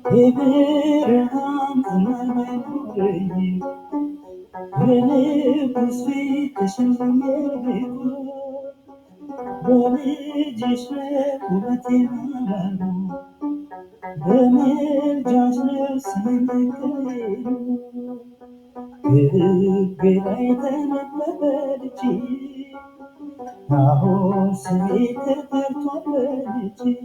የብርሃን ዝናብ ባይኖረኝ በንጉሥ ፊት ተሸልሜ በልጅሽ ውበቴ ማማሩ በምልጃሽ ነው ስሜን መቀየሩ ከልቤ ላይ ተነበበ ልጅሽ አሁን ስሜ ተጠርቷል በልጅሽ